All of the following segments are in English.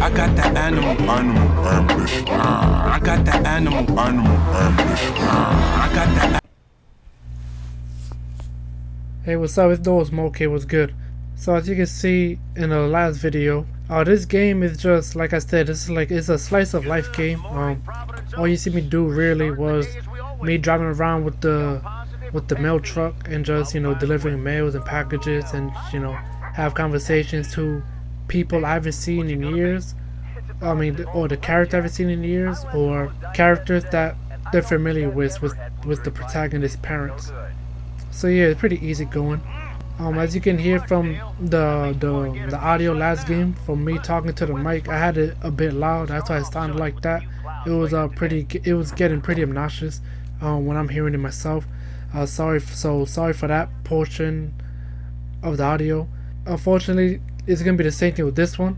I got that animal, ambition. I got that animal, ambition. I got that. Hey, what's up? It's Noah's Moke. What's good? So as you can see in the last video, this game is just like I said. It's a slice of life game. All you see me do really was me driving around with the mail truck and just delivering mails and packages and have conversations to people I haven't seen in years. I mean, or the character I haven't seen in years, or characters that they're familiar with the protagonist's parents. So yeah, it's pretty easy going. As you can hear from the audio last game, from me talking to the mic, I had it a bit loud. That's why it sounded like that. It was getting pretty obnoxious when I'm hearing it myself. Sorry for that portion of the audio. Unfortunately, it's gonna be the same thing with this one.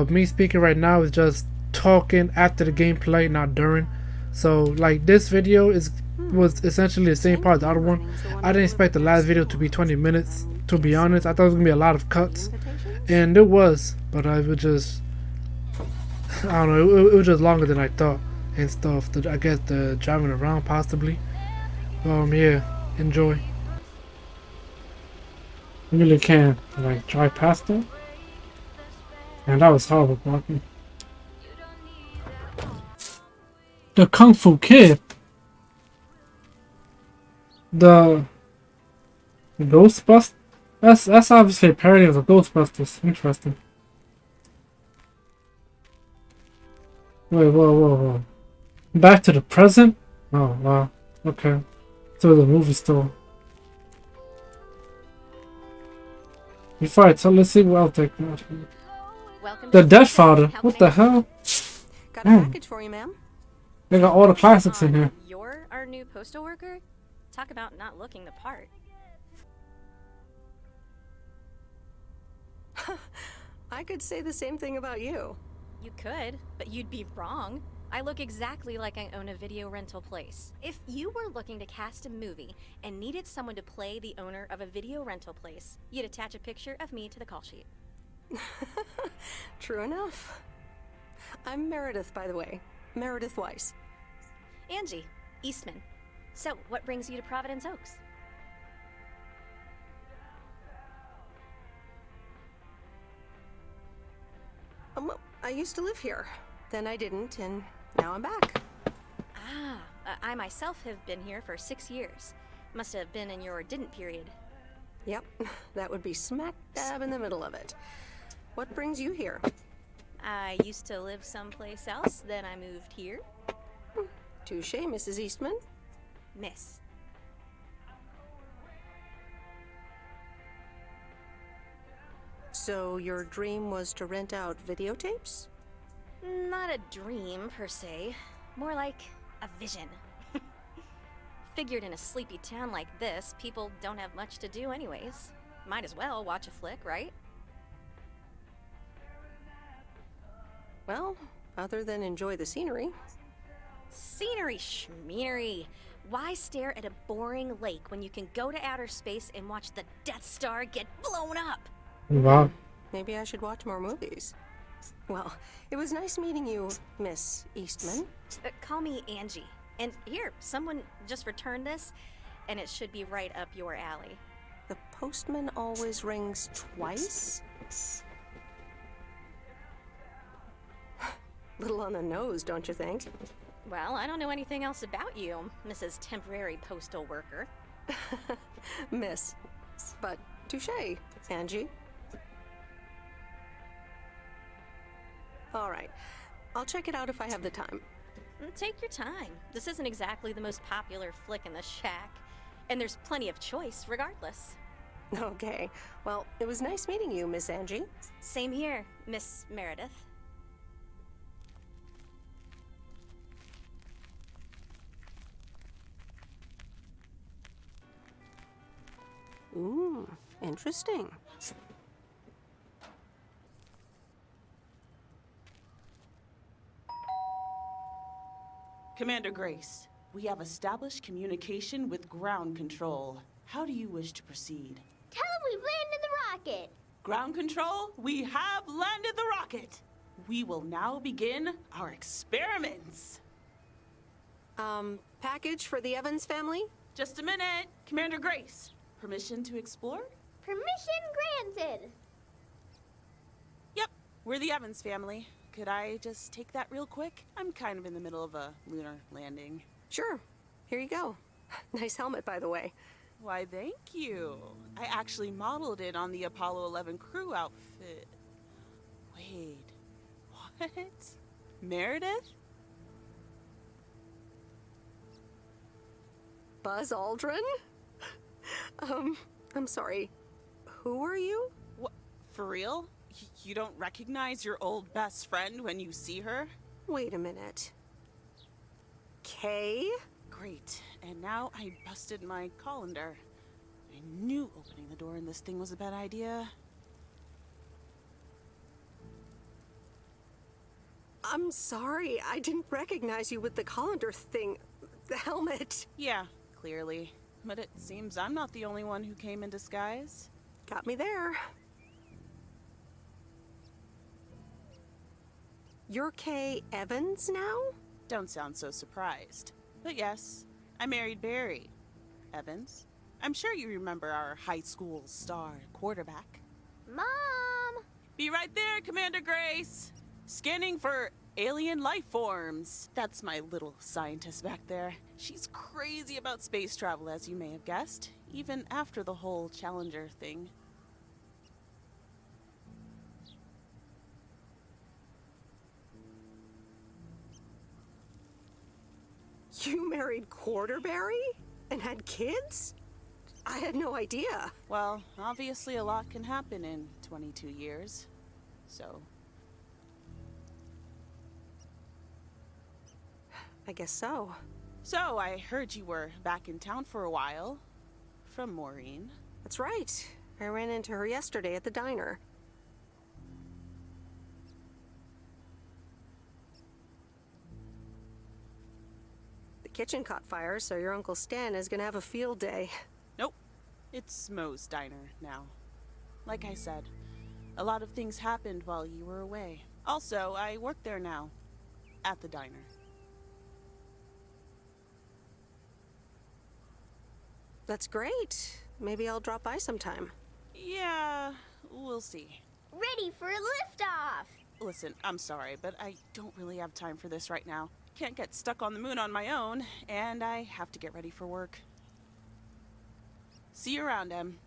Me speaking right now is just talking after the gameplay, not during. So like this video was essentially the same part as the other one. I didn't expect the last video to be 20 minutes, to be honest. I thought it was gonna be a lot of cuts, and it was, but I was just, I don't know, it was just longer than I thought and stuff. I guess the driving around possibly. Yeah, enjoy. I really can't like drive past it, and that was horrible blocking. The Kung Fu Kid. The Ghostbusters? That's obviously a parody of the Ghostbusters. Interesting. Wait, whoa. Back to the present? Oh, wow. Okay. To the movie store. Before I tell, let's see what I'll take. The Dead Father. What the hell? Got a package for you, ma'am. They got all the classics in here. You're our new postal worker? Talk about not looking the part. I could say the same thing about you. You could, but you'd be wrong. I look exactly like I own a video rental place. If you were looking to cast a movie and needed someone to play the owner of a video rental place, you'd attach a picture of me to the call sheet. True enough. I'm Meredith, by the way. Meredith Weiss. Angie, Eastman. So, what brings you to Providence Oaks? I used to live here. Then I didn't, and now I'm back. I myself have been here for 6 years. Must have been in your didn't period. Yep, that would be smack dab in the middle of it. What brings you here? I used to live someplace else, then I moved here. Touche, Mrs. Eastman. Miss. So your dream was to rent out videotapes? Not a dream, per se. More like a vision. Figured in a sleepy town like this, people don't have much to do anyways. Might as well watch a flick, right? Well, other than enjoy the scenery. Scenery schmeary. Why stare at a boring lake when you can go to outer space and watch the Death Star get blown up? Wow. Maybe I should watch more movies. Well, it was nice meeting you, Miss Eastman. Call me Angie. And here, someone just returned this, and it should be right up your alley. The postman always rings twice? Little on the nose, don't you think? Well, I don't know anything else about you, Mrs. Temporary Postal Worker. Miss. But touche, Angie. All right. I'll check it out if I have the time. Take your time. This isn't exactly the most popular flick in the shack, and there's plenty of choice regardless. Okay. Well, it was nice meeting you, Miss Angie. Same here, Miss Meredith. Ooh, interesting. Commander Grace, we have established communication with ground control. How do you wish to proceed? Tell them we've landed the rocket! Ground control, we have landed the rocket! We will now begin our experiments. Package for the Evans family? Just a minute. Commander Grace, permission to explore? Permission granted. Yep, we're the Evans family. Could I just take that real quick? I'm kind of in the middle of a lunar landing. Sure. Here you go. Nice helmet, by the way. Why, thank you. I actually modeled it on the Apollo 11 crew outfit. Wait, what? Meredith? Buzz Aldrin? I'm sorry. Who are you? What? For real? You don't recognize your old best friend when you see her? Wait a minute. Kay? Great. And now I busted my colander. I knew opening the door in this thing was a bad idea. I'm sorry. I didn't recognize you with the colander thing. The helmet. Yeah, clearly. But it seems I'm not the only one who came in disguise. Got me there. You're Kay Evans now? Don't sound so surprised. But yes, I married Barry Evans. I'm sure you remember our high school star quarterback. Mom! Be right there, Commander Grace! Scanning for alien life forms. That's my little scientist back there. She's crazy about space travel, as you may have guessed, even after the whole Challenger thing. You married Quarterberry? And had kids? I had no idea. Well, obviously a lot can happen in 22 years. So... I guess so. So, I heard you were back in town for a while. From Maureen. That's right. I ran into her yesterday at the diner. The kitchen caught fire, so your Uncle Stan is gonna have a field day. Nope. It's Moe's diner now. Like I said, a lot of things happened while you were away. Also, I work there now. At the diner. That's great. Maybe I'll drop by sometime. Yeah, we'll see. Ready for a liftoff! Listen, I'm sorry, but I don't really have time for this right now. Can't get stuck on the moon on my own, and I have to get ready for work. See you around, Em.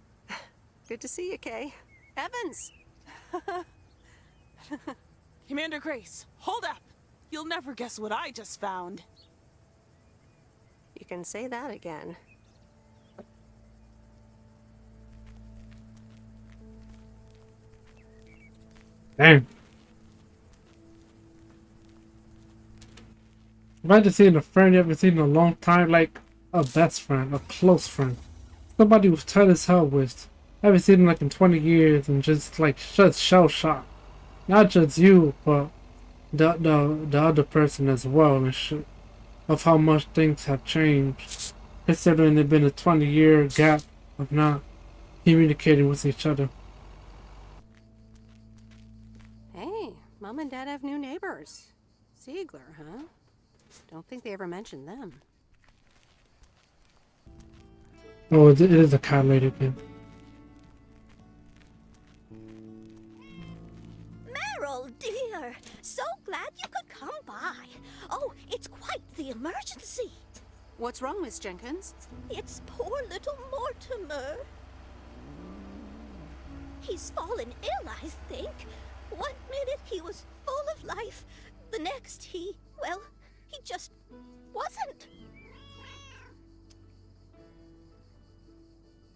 Good to see you, Kay. Evans! Commander Grace, hold up! You'll never guess what I just found. You can say that again. Damn. Imagine seeing a friend you haven't seen in a long time, like a best friend, a close friend. Somebody who's tight as hell with. Haven't seen him like in 20 years and just like just shell shocked. Not just you, but the other person as well and shit. Of how much things have changed. Considering there's been a 20-year gap of not communicating with each other. Hey, Mom and Dad have new neighbors. Ziegler, huh? Don't think they ever mentioned them. Oh, it is a cat lady again. Meryl, dear, so glad you could come by. Oh, it's quite the emergency. What's wrong, Miss Jenkins? It's poor little Mortimer. He's fallen ill, I think. One minute he was full of life. The next he just wasn't.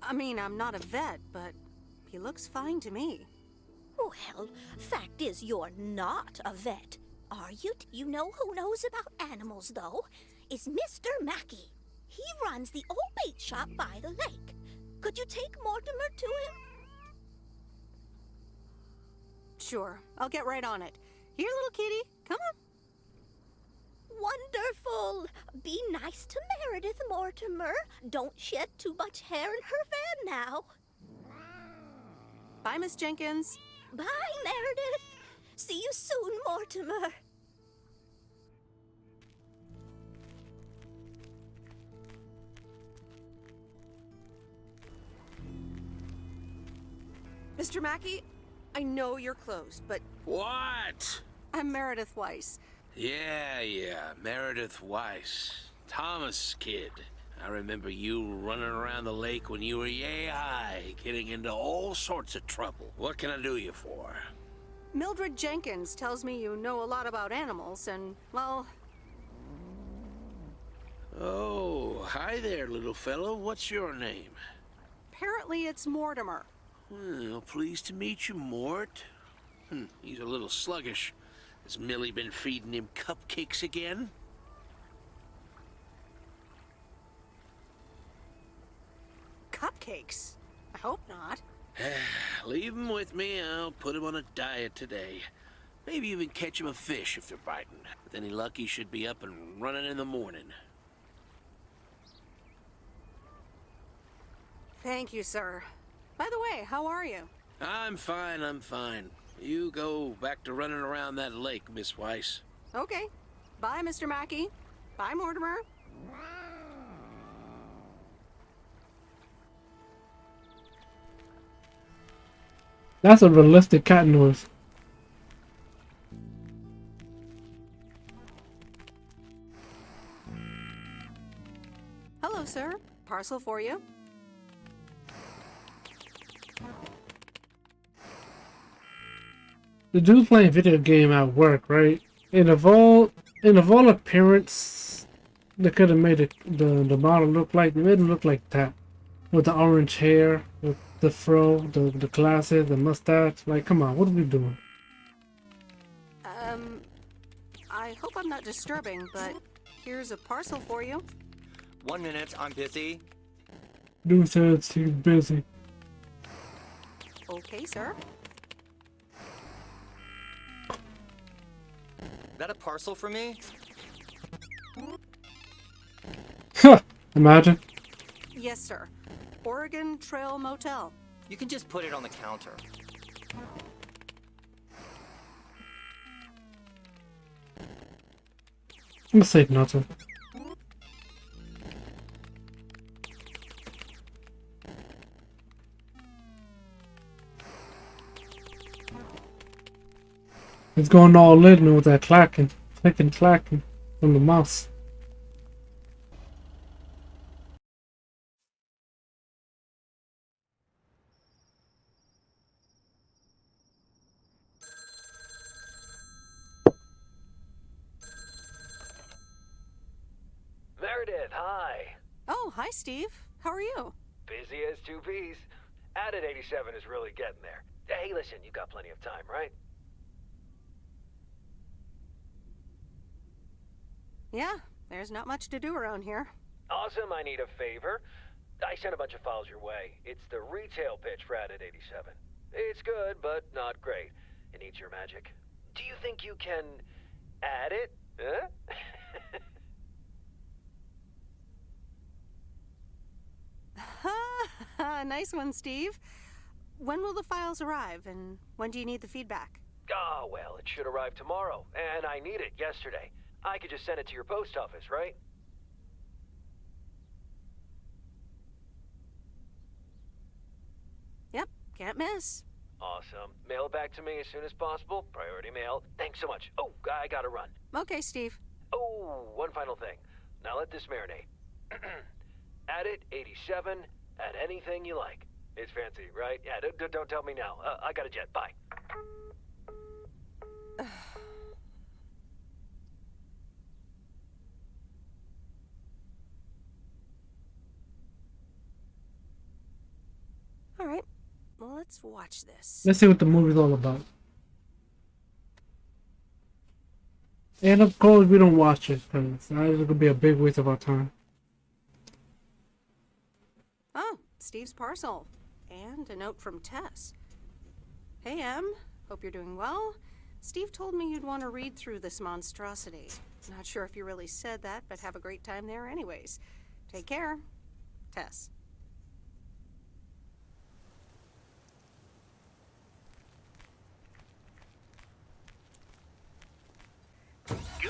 I mean, I'm not a vet, but he looks fine to me. Well, fact is you're not a vet, are you? You know who knows about animals, though? Is Mr. Mackey. He runs the old bait shop by the lake. Could you take Mortimer to him? Sure, I'll get right on it. Here, little kitty, come on. Wonderful! Be nice to Meredith, Mortimer. Don't shed too much hair in her van now. Bye, Miss Jenkins. Bye, Meredith. See you soon, Mortimer. Mr. Mackey, I know you're closed, but What? I'm Meredith Weiss. Yeah, Meredith Weiss. Thomas' kid. I remember you running around the lake when you were yay high, getting into all sorts of trouble. What can I do you for? Mildred Jenkins tells me you know a lot about animals, and, well, Oh, hi there, little fellow. What's your name? apparently it's Mortimer. Well, pleased to meet you, Mort. He's a little sluggish. Has Millie been feeding him cupcakes again? Cupcakes? I hope not. Leave him with me. I'll put him on a diet today. Maybe even catch him a fish if they're biting. With any luck, he should be up and running in the morning. Thank you, sir. By the way, how are you? I'm fine. You go back to running around that lake, Miss Weiss. Okay. Bye, Mr. Mackey. Bye, Mortimer. That's a realistic cat noise. Hello, sir. Parcel for you. The dude playing video game at work, right? And of all appearance, they could have made the model look like, they made him look like that, with the orange hair, with the fro, the glasses, the mustache. Like, come on, what are we doing? I hope I'm not disturbing, but here's a parcel for you. 1 minute, I'm busy. Dude says he's busy. Okay, sir. That a parcel for me? Imagine. Yes, sir. Oregon Trail Motel. You can just put it on the counter. I'm gonna say nothing. It's going all in with that clacking from the mouse. Meredith, hi. Oh, hi, Steve. How are you? Busy as two peas. Added 87 is really getting there. Hey, listen, you got plenty of time, right? Yeah, there's not much to do around here. Awesome, I need a favor. I sent a bunch of files your way. It's the retail pitch for Added 87. It's good, but not great. It needs your magic. Do you think you can add it? Huh? Nice one, Steve. When will the files arrive, and when do you need the feedback? Oh, well, it should arrive tomorrow, and I need it yesterday. I could just send it to your post office, right? Yep, can't miss. Awesome. Mail it back to me as soon as possible. Priority mail. Thanks so much. Oh, I gotta run. Okay, Steve. Oh, one final thing. Now let this marinate. Add it, 87, add anything you like. It's fancy, right? Yeah, don't tell me now. I got a jet. Bye. All right, well, let's watch this. Let's see what the movie's all about. And of course, we don't watch it because it's gonna be a big waste of our time. Oh, Steve's parcel. And a note from Tess. Hey, Em. Hope you're doing well. Steve told me you'd want to read through this monstrosity. Not sure if you really said that, but have a great time there anyways. Take care. Tess.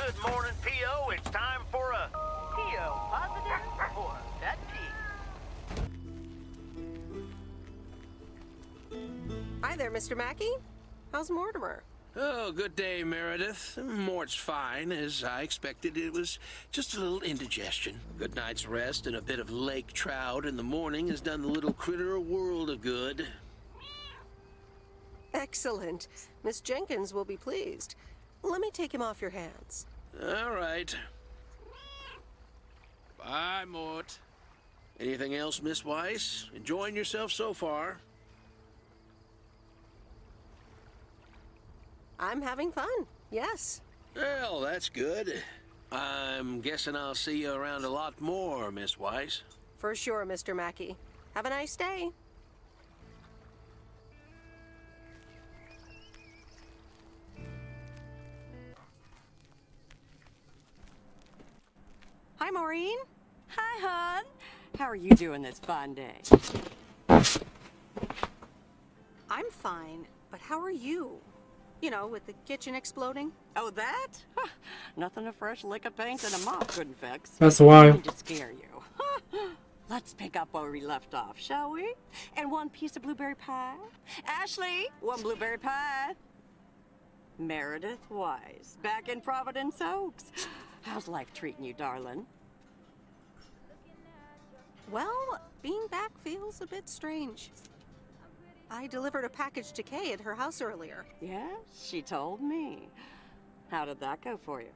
Good morning, P.O. It's time for a P.O. positive or that P. Hi there, Mr. Mackey. How's Mortimer? Oh, good day, Meredith. Mort's fine. As I expected, it was just a little indigestion. Good night's rest and a bit of lake trout in the morning has done the little critter a world of good. Excellent. Miss Jenkins will be pleased. Let me take him off your hands. All right. Bye, Mort. Anything else, Miss Weiss? Enjoying yourself so far? I'm having fun, yes. Well, that's good. I'm guessing I'll see you around a lot more, Miss Weiss. For sure, Mr. Mackey. Have a nice day. Hi, Maureen. Hi, hon. How are you doing this fine day? I'm fine, but how are you? You know, with the kitchen exploding. Oh, that? Huh. Nothing a fresh lick of paint and a mop couldn't fix. That's why. Nothing to scare you. Let's pick up where we left off, shall we? And one piece of blueberry pie. Ashley, one blueberry pie. Meredith Wise, back in Providence Oaks. How's life treating you, darling? Well, being back feels a bit strange. I delivered a package to Kay at her house earlier. Yes, she told me. How did that go for you?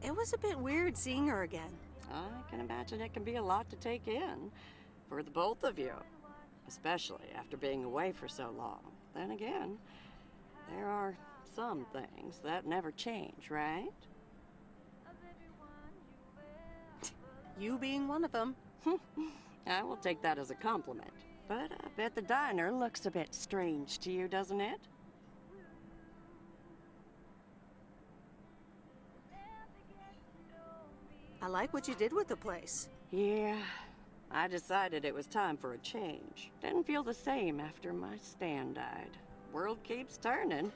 It was a bit weird seeing her again. I can imagine it can be a lot to take in for the both of you, especially after being away for so long. Then again, there are some things that never change, right? You being one of them. I will take that as a compliment. But I bet the diner looks a bit strange to you, doesn't it? I like what you did with the place. Yeah, I decided it was time for a change. Didn't feel the same after my Stan died. World keeps turning.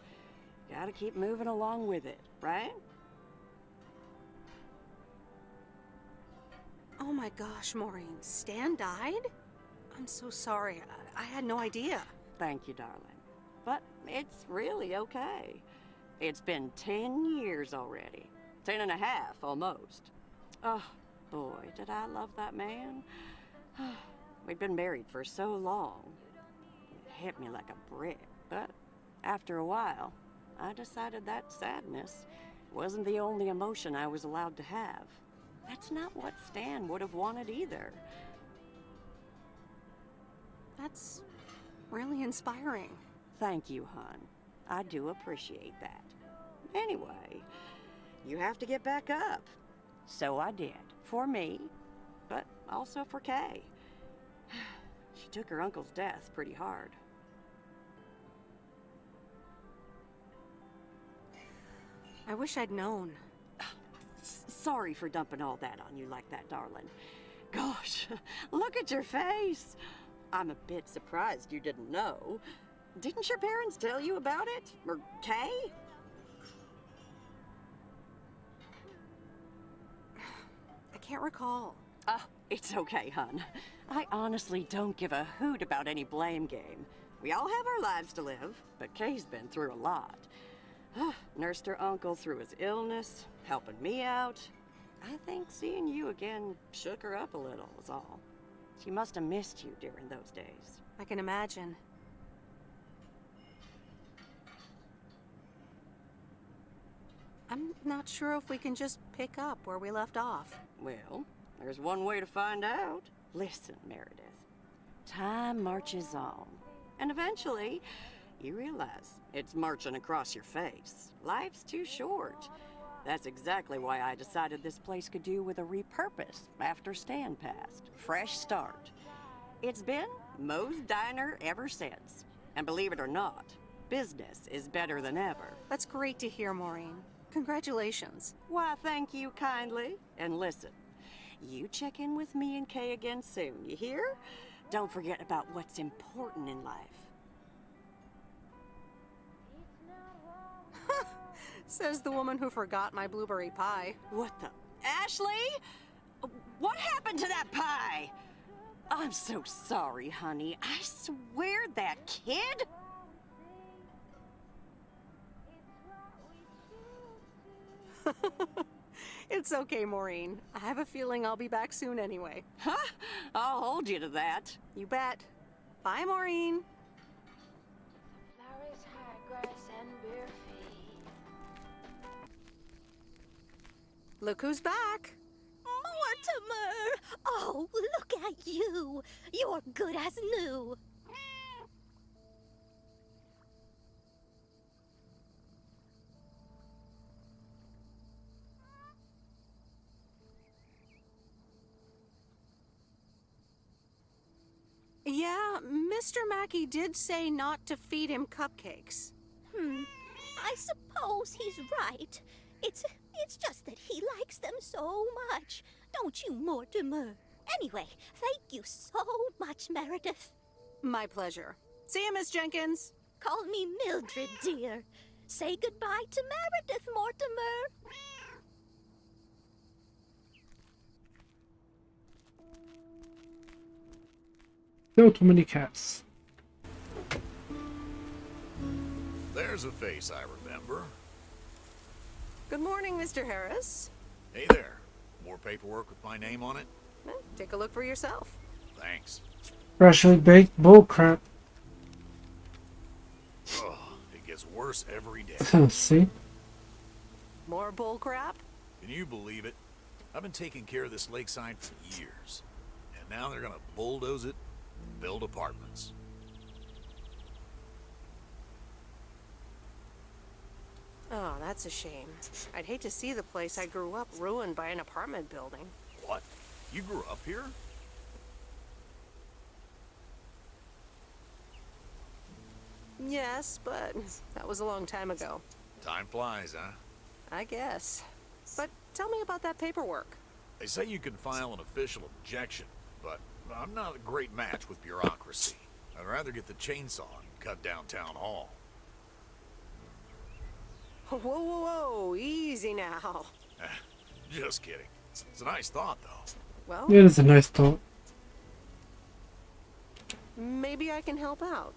Gotta keep moving along with it, right? Oh my gosh, Maureen, Stan died? I'm so sorry. I had no idea. Thank you, darling. But it's really okay. It's been 10 years already. 10 and a half, almost. Oh, boy, did I love that man. We'd been married for so long. It hit me like a brick. But after a while, I decided that sadness wasn't the only emotion I was allowed to have. That's not what Stan would have wanted either. That's really inspiring. Thank you, hon. I do appreciate that. Anyway, you have to get back up. So I did. For me, but also for Kay. She took her uncle's death pretty hard. I wish I'd known. Sorry for dumping all that on you like that, darling. Gosh, look at your face. I'm a bit surprised you didn't know. Didn't your parents tell you about it? Or Kay? I can't recall. Oh, it's okay, hon. I honestly don't give a hoot about any blame game. We all have our lives to live, but Kay's been through a lot. Nursed her uncle through his illness, helping me out. I think seeing you again shook her up a little, is all. She must have missed you during those days. I can imagine. I'm not sure if we can just pick up where we left off. Well, there's one way to find out. Listen, Meredith. Time marches on. And eventually, you realize it's marching across your face. Life's too short. That's exactly why I decided this place could do with a repurpose after Stan passed. Fresh start. It's been Moe's Diner ever since. And believe it or not, business is better than ever. That's great to hear, Maureen. Congratulations. Why, thank you kindly. And listen, you check in with me and Kay again soon, you hear? Don't forget about what's important in life. Says the woman who forgot my blueberry pie. What the? Ashley? What happened to that pie? I'm so sorry, honey. I swear that kid... It's okay, Maureen. I have a feeling I'll be back soon anyway. Huh? I'll hold you to that. You bet. Bye, Maureen. Flowers, high grass, and bare feet. Look who's back. Mortimer! Oh, look at you! You're good as new. Yeah, Mr. Mackey did say not to feed him cupcakes. I suppose he's right. It's just that he likes them so much. Don't you, Mortimer? Anyway, thank you so much, Meredith. My pleasure. See you, Miss Jenkins. Call me Mildred, dear. Say goodbye to Meredith, Mortimer. Still too many cats. There's a face I remember. Good morning, Mr. Harris. Hey there. More paperwork with my name on it? Take a look for yourself. Thanks. Freshly baked bullcrap. Oh, it gets worse every day. See? More bull crap? Can you believe it? I've been taking care of this lakeside for years. And now they're gonna bulldoze it and build apartments. Oh, that's a shame. I'd hate to see the place I grew up ruined by an apartment building. What? You grew up here? Yes, but that was a long time ago. Time flies, huh? I guess. But tell me about that paperwork. They say you can file an official objection, but I'm not a great match with bureaucracy. I'd rather get the chainsaw and cut down town hall. Whoa, whoa, whoa, easy now. Just kidding. It's a nice thought, though. Well, It is a nice thought. maybe I can help out.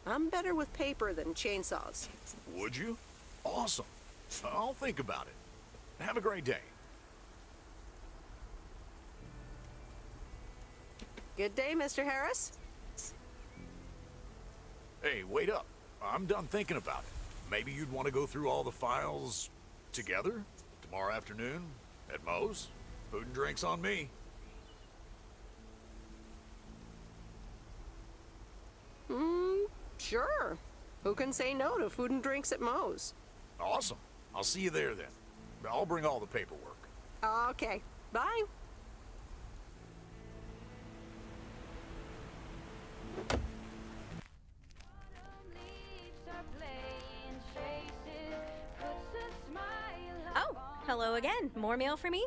I'm better with paper than chainsaws. Would you? Awesome. I'll think about it. Have a great day. Good day, Mr. Harris. Hey, wait up. I'm done thinking about it. Maybe you'd want to go through all the files together tomorrow afternoon at Moe's. Food and drinks on me. Sure. Who can say no to food and drinks at Moe's? Awesome. I'll see you there then. I'll bring all the paperwork. Okay. Bye. Oh, hello again. More mail for me?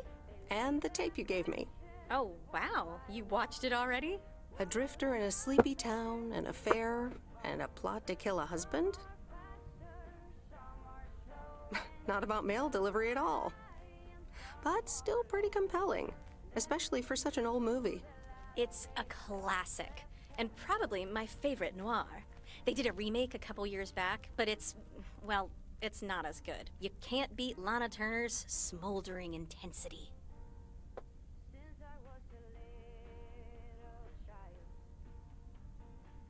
And the tape you gave me. Oh, wow. You watched it already? A drifter in a sleepy town, an affair, and a plot to kill a husband? Not about mail delivery at all. But still pretty compelling, especially for such an old movie. It's a classic, and probably my favorite noir. They did a remake a couple years back, but it's not as good. You can't beat Lana Turner's smoldering intensity.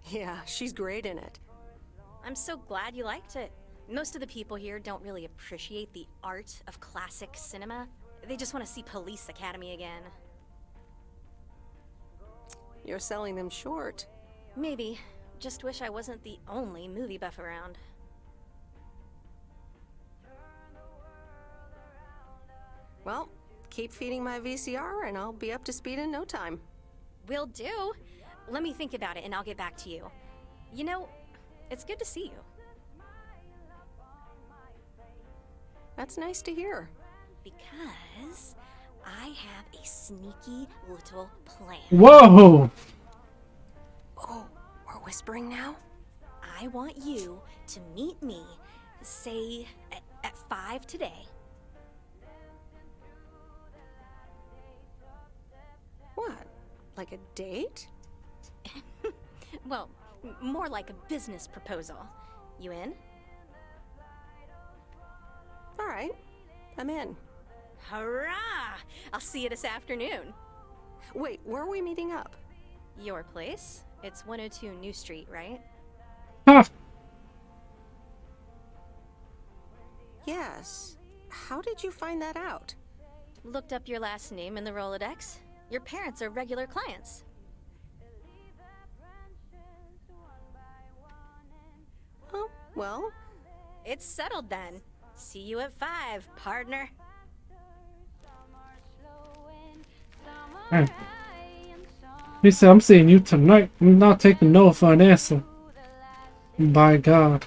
Yeah, she's great in it. I'm so glad you liked it. Most of the people here don't really appreciate the art of classic cinema. They just want to see Police Academy again. You're selling them short. Maybe. Just wish I wasn't the only movie buff around. Well, keep feeding my VCR and I'll be up to speed in no time. Will do. Let me think about it and I'll get back to you. You know, it's good to see you. That's nice to hear. Because I have a sneaky little plan. Whoa! Oh, we're whispering now? I want you to meet me, say, at 5 today. What? Like a date? Well, more like a business proposal. You in? All right, I'm in. Hurrah! I'll see you this afternoon. Wait, where are we meeting up? Your place? It's 102 New Street, right? Huh. Yes. How did you find that out? Looked up your last name in the Rolodex. Your parents are regular clients. Oh, well. It's settled then. See you at 5, partner. Hey. He said, I'm seeing you tonight. I'm not taking no for an answer. By God.